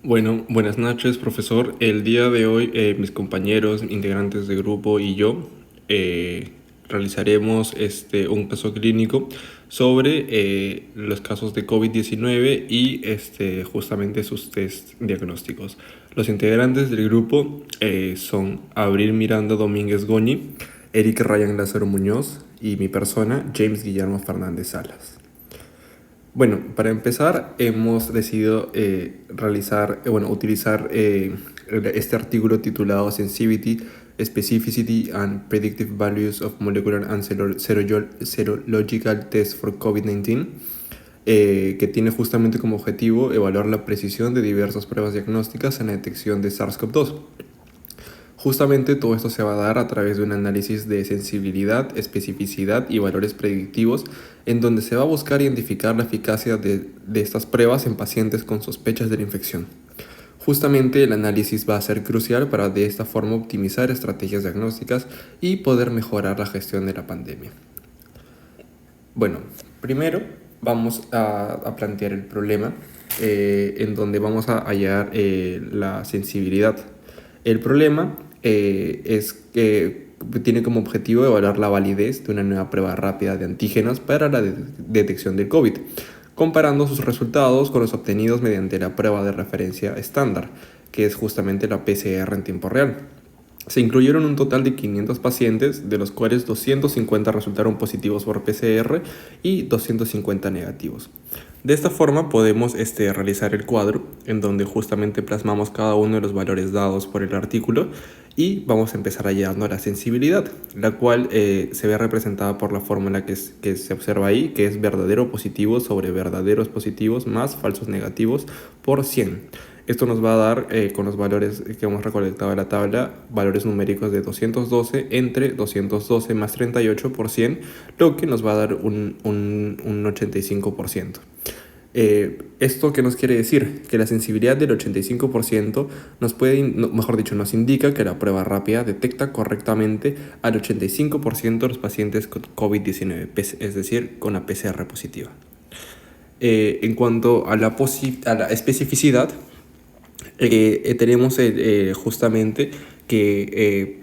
Bueno, buenas noches, profesor. El día de hoy, mis compañeros, integrantes de grupo y yo realizaremos un caso clínico sobre los casos de COVID-19 y justamente sus test diagnósticos. Los integrantes del grupo son Abril Miranda Domínguez Goñi, Eric Ryan Lázaro Muñoz y mi persona, James Guillermo Fernández Salas. Bueno, para empezar hemos decidido utilizar este artículo titulado Sensitivity, Specificity and Predictive Values of Molecular and Serological Tests for COVID-19, que tiene justamente como objetivo evaluar la precisión de diversas pruebas diagnósticas en la detección de SARS-CoV-2. Justamente todo esto se va a dar a través de un análisis de sensibilidad, especificidad y valores predictivos, en donde se va a buscar identificar la eficacia de estas pruebas en pacientes con sospechas de la infección. Justamente el análisis va a ser crucial para de esta forma optimizar estrategias diagnósticas y poder mejorar la gestión de la pandemia. Bueno, primero vamos a plantear el problema en donde vamos a hallar la sensibilidad. El problema es que tiene como objetivo evaluar la validez de una nueva prueba rápida de antígenos para la detección del COVID, comparando sus resultados con los obtenidos mediante la prueba de referencia estándar, que es justamente la PCR en tiempo real. Se incluyeron un total de 500 pacientes, de los cuales 250 resultaron positivos por PCR y 250 negativos. De esta forma podemos realizar el cuadro en donde justamente plasmamos cada uno de los valores dados por el artículo y vamos a empezar hallando la sensibilidad, la cual se ve representada por la fórmula que se observa ahí, que es verdadero positivo sobre verdaderos positivos más falsos negativos por 100. Esto nos va a dar, con los valores que hemos recolectado en la tabla, valores numéricos de 212 entre 212 más 38 por 100, lo que nos va a dar un 85%. ¿Esto qué nos quiere decir? Que la sensibilidad del 85% nos indica que la prueba rápida detecta correctamente al 85% de los pacientes con COVID-19, es decir, con la PCR positiva. En cuanto a la especificidad, tenemos justamente que,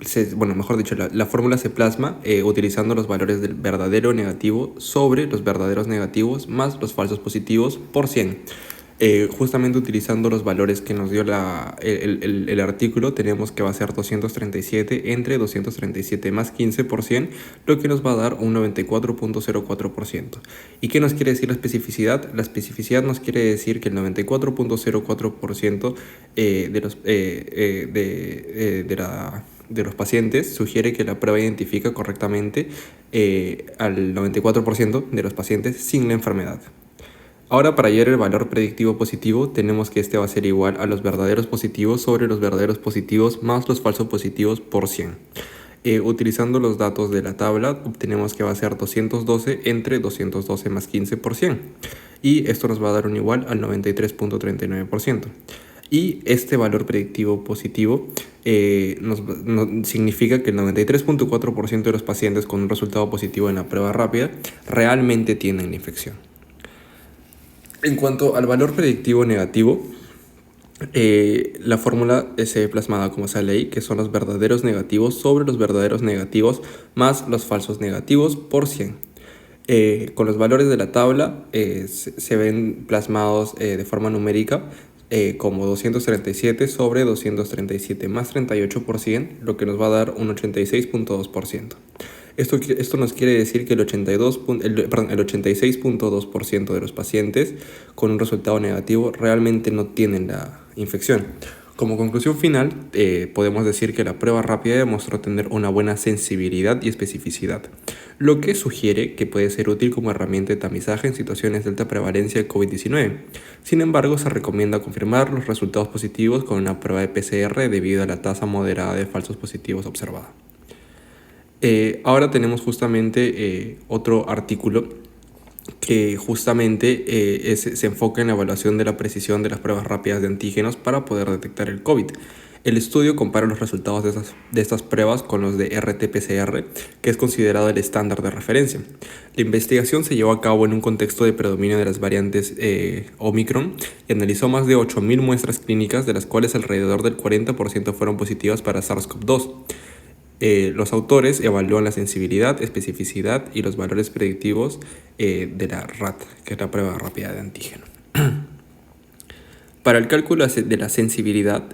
la fórmula se plasma utilizando los valores del verdadero negativo sobre los verdaderos negativos más los falsos positivos por 100. Justamente utilizando los valores que nos dio el artículo, tenemos que va a ser 237 entre 237 más 15 por 100, lo que nos va a dar un 94.04%. ¿Y qué nos quiere decir la especificidad? La especificidad nos quiere decir que el 94.04% de los pacientes sugiere que la prueba identifica correctamente al 94% de los pacientes sin la enfermedad. Ahora, para hallar el valor predictivo positivo, tenemos que este va a ser igual a los verdaderos positivos sobre los verdaderos positivos más los falsos positivos por 100. Utilizando los datos de la tabla, obtenemos que va a ser 212 entre 212 más 15 por 100. Y esto nos va a dar un igual al 93.39%. Y este valor predictivo positivo significa que el 93.4% de los pacientes con un resultado positivo en la prueba rápida realmente tienen la infección. En cuanto al valor predictivo negativo, la fórmula se ve plasmada como esa ley, que son los verdaderos negativos sobre los verdaderos negativos más los falsos negativos por 100. Con los valores de la tabla se ven plasmados de forma numérica como 237 sobre 237 más 38 por 100, lo que nos va a dar un 86.2%. Esto nos quiere decir que el 86.2% de los pacientes con un resultado negativo realmente no tienen la infección. Como conclusión final, podemos decir que la prueba rápida demostró tener una buena sensibilidad y especificidad, lo que sugiere que puede ser útil como herramienta de tamizaje en situaciones de alta prevalencia de COVID-19. Sin embargo, se recomienda confirmar los resultados positivos con una prueba de PCR debido a la tasa moderada de falsos positivos observada. Ahora tenemos justamente otro artículo que justamente se enfoca en la evaluación de la precisión de las pruebas rápidas de antígenos para poder detectar el COVID. El estudio compara los resultados de estas pruebas con los de RT-PCR, que es considerado el estándar de referencia. La investigación se llevó a cabo en un contexto de predominio de las variantes Omicron y analizó más de 8.000 muestras clínicas, de las cuales alrededor del 40% fueron positivas para SARS-CoV-2. Los autores evalúan la sensibilidad, especificidad y los valores predictivos de la RAT, que es la prueba rápida de antígeno. Para el cálculo de la sensibilidad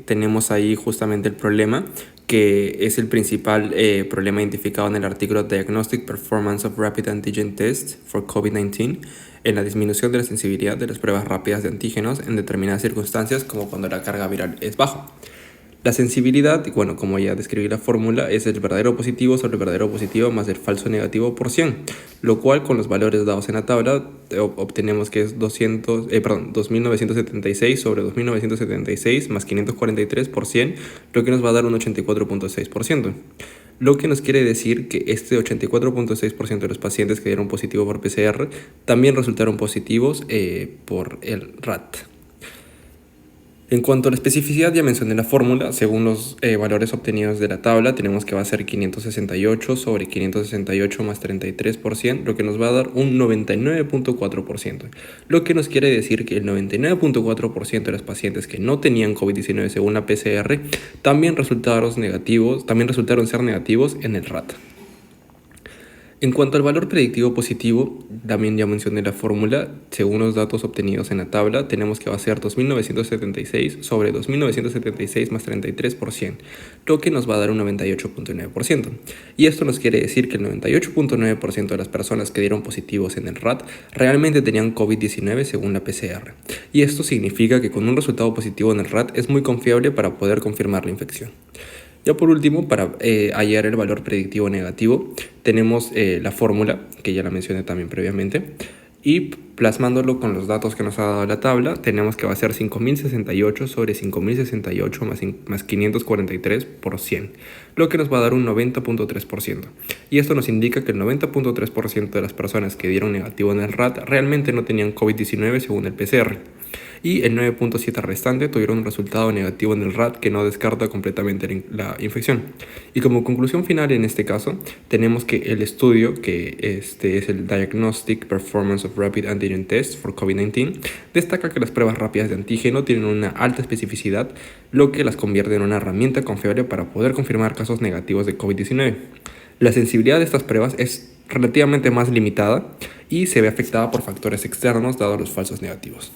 tenemos ahí justamente el problema, que es el principal problema identificado en el artículo Diagnostic Performance of Rapid Antigen Tests for COVID-19, en la disminución de la sensibilidad de las pruebas rápidas de antígenos en determinadas circunstancias, como cuando la carga viral es baja. La sensibilidad, bueno, como ya describí la fórmula, es el verdadero positivo sobre el verdadero positivo más el falso negativo por 100, lo cual con los valores dados en la tabla obtenemos que es 2.976 sobre 2.976 más 543 por 100, lo que nos va a dar un 84.6%. Lo que nos quiere decir que este 84.6% de los pacientes que dieron positivo por PCR también resultaron positivos por el RAT. En cuanto a la especificidad, ya mencioné la fórmula. Según los valores obtenidos de la tabla, tenemos que va a ser 568 sobre 568 más 33%, lo que nos va a dar un 99.4%. Lo que nos quiere decir que el 99.4% de los pacientes que no tenían COVID-19 según la PCR también resultaron ser negativos en el RAT. En cuanto al valor predictivo positivo, también ya mencioné la fórmula. Según los datos obtenidos en la tabla, tenemos que va a ser 2.976 sobre 2.976 más 33%, lo que nos va a dar un 98.9%. Y esto nos quiere decir que el 98.9% de las personas que dieron positivos en el RAT realmente tenían COVID-19 según la PCR. Y esto significa que con un resultado positivo en el RAT es muy confiable para poder confirmar la infección. Ya por último, para hallar el valor predictivo negativo, tenemos la fórmula, que ya la mencioné también previamente, y plasmándolo con los datos que nos ha dado la tabla, tenemos que va a ser 5.068 sobre 5.068 más 543 por 100, lo que nos va a dar un 90.3%. Y esto nos indica que el 90.3% de las personas que dieron negativo en el RAT realmente no tenían COVID-19 según el PCR. Y el 9.7 restante tuvieron un resultado negativo en el RAT que no descarta completamente la infección. Y como conclusión final en este caso, tenemos que el estudio, que este es el Diagnostic Performance of Rapid Antigen Tests for COVID-19, destaca que las pruebas rápidas de antígeno tienen una alta especificidad, lo que las convierte en una herramienta confiable para poder confirmar casos negativos de COVID-19. La sensibilidad de estas pruebas es relativamente más limitada y se ve afectada por factores externos dados los falsos negativos.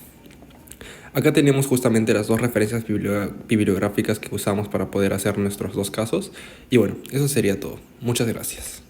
Acá tenemos justamente las dos referencias bibliográficas que usamos para poder hacer nuestros dos casos. Y bueno, eso sería todo. Muchas gracias.